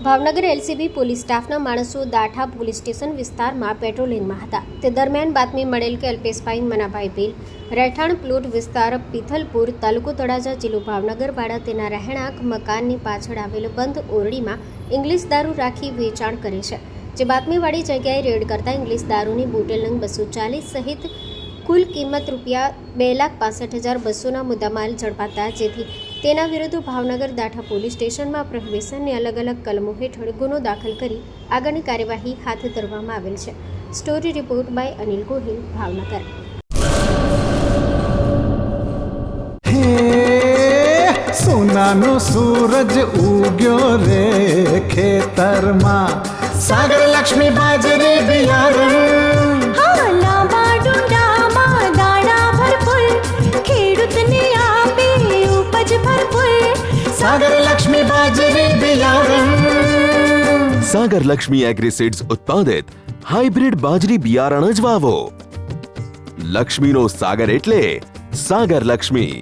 Bhavnagar LCB police સ્ટાફના માણસો Datha police station વિસ્તારમાં પેટ્રોલિંગમાં હતા. તે દરમિયાન બાતમી મળેલ કે અલ્પેશભાઈ મનાભાઈ ભીલ રહેઠાણ પ્લોટ વિસ્તાર પિથલપુર તાલુકો તળાજા જિલ્લો ભાવનગરવાળા તેના રહેણાંક મકાનની પાછળ આવેલ બંધ ઓરડીમાં ઇંગ્લિશ દારૂ રાખી વેચાણ કરે છે. જે બાતમીવાળી જગ્યાએ રેડ કરતા ઇંગ્લિશ દારૂની બોટલ નંગ 240 સહિત કુલ કિંમત રૂપિયા 2,65,200ના મુદ્દામાલ ઝડપાતા જેથી તેના વિરુદ્ધ ભાવનગર દાઠા પોલીસ સ્ટેશનમાં પ્રોહિબિશનની અલગ અલગ કલમો હેઠળ ગુનો દાખલ કરી આગળની કાર્યવાહી હાથ ધરવામાં આવેલ છે. Story report by Anil Gohil, Bhavnagar. સોનાનો સૂરજ ઉગ્યો રે ખેતરમાં, સાગર લક્ષ્મી બાજરી બિયારણ, લાંબા ડુંડામાં દાણા ભરપૂર, ખેડૂતને આપે ઉપજ ભરપૂર. સાગર લક્ષ્મી બાજરી બિયારણ. સાગર લક્ષ્મી એગ્રીસીડ્સ ઉત્પાદિત હાઇબ્રિડ બાજરી બિયારણ જ વાવો. લક્ષ્મીનો સાગર એટલે સાગર લક્ષ્મી.